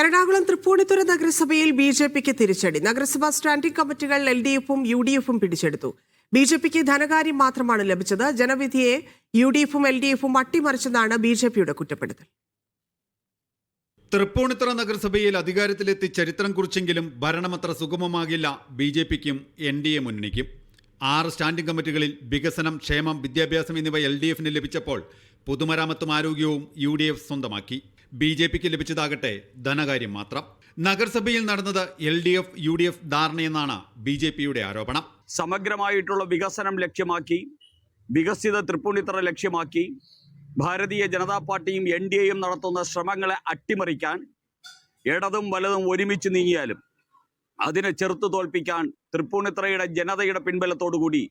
എറണാകുളം തൃപ്പൂണിത്തുറ നഗരസഭയിൽ ബിജെപിക്ക് തിരിച്ചടി. നഗരസഭാ സ്റ്റാൻഡിംഗ് കമ്മിറ്റികൾ എൽഡിഎഫും യുഡിഎഫും പിടിച്ചെടുത്തു. ബിജെപിക്ക് ധനകാര്യം മാത്രമാണ് ലഭിച്ചത്. ജനവിധിയെ യുഡിഎഫും എൽഡിഎഫും അട്ടിമറിച്ചെന്നാണ് ബിജെപിയുടെ കുറ്റപ്പെടുത്തൽ. തൃപ്പൂണിത്തുറ നഗരസഭയിൽ അധികാരത്തിലെത്തി ചരിത്രം കുറിച്ചെങ്കിലും ഭരണമത്ര സുഗമമാകില്ല ബിജെപിക്കും എൻഡിഎ മുന്നണിക്കും. 6 സ്റ്റാൻഡിംഗ് കമ്മിറ്റികളിൽ വികസനം, ക്ഷേമം, വിദ്യാഭ്യാസം എന്നിവ എൽഡിഎഫിന് ലഭിച്ചപ്പോൾ പൊതുമരാമത്തും ആരോഗ്യവും യുഡിഎഫ് സ്വന്തമാക്കി. ബിജെപിക്ക് ലഭിച്ചതാകട്ടെ ധനകാര്യം മാത്രം. നഗരസഭയിൽ നടന്നത് എൽഡിഎഫ് യുഡിഎഫ് ധാരണയെന്നാണ് ബിജെപിയുടെ ആരോപണം. സമഗ്രമായിട്ടുള്ള വികസനം ലക്ഷ്യമാക്കി, വികസിത തൃപ്പൂണിത്തുറ ലക്ഷ്യമാക്കി ഭാരതീയ ജനതാ പാർട്ടിയും എൻഡിഎയും നടത്തുന്ന ശ്രമങ്ങളെ അട്ടിമറിക്കാൻ ഇടതും വലതും ഒരുമിച്ച് നീങ്ങിയാലും അതിനെ ചെറുത്തു തോൽപ്പിക്കാൻ തൃപ്പൂണിത്തുറയുടെ ജനതയുടെ പിൻബലത്തോടുകൂടി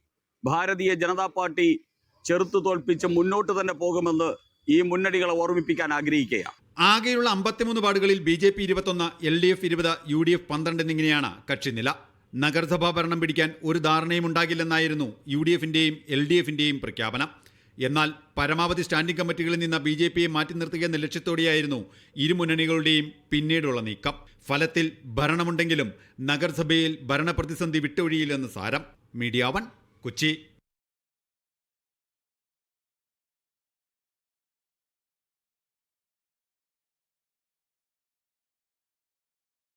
ഭാരതീയ ജനതാ പാർട്ടി ചെറുത്തു തോൽപ്പിച്ച് മുന്നോട്ട് തന്നെ പോകുമെന്ന് ഈ മുന്നണികളെ ഓർമ്മിപ്പിക്കാൻ ആഗ്രഹിക്കുകയാണ്. ആകെയുള്ള 53 വാർഡുകളിൽ ബിജെപി 21, എൽഡിഎഫ് 20, യുഡിഎഫ് 12 എന്നിങ്ങനെയാണ് കക്ഷിനില. നഗരസഭാ ഭരണം പിടിക്കാൻ ഒരു ധാരണയും ഉണ്ടാകില്ലെന്നായിരുന്നു യുഡിഎഫിന്റെയും എൽഡിഎഫിന്റെയും പ്രഖ്യാപനം. എന്നാൽ പരമാവധി സ്റ്റാൻഡിംഗ് കമ്മിറ്റികളിൽ നിന്ന് ബിജെപിയെ മാറ്റി നിർത്തുക എന്ന ലക്ഷ്യത്തോടെയായിരുന്നു ഇരു മുന്നണികളുടെയും പിന്നീടുള്ള നീക്കം. ഫലത്തിൽ ഭരണമുണ്ടെങ്കിലും നഗരസഭയിൽ ഭരണപ്രതിസന്ധി വിട്ടൊഴിയില്ലെന്ന് സാരം. മീഡിയ 1, കൊച്ചി.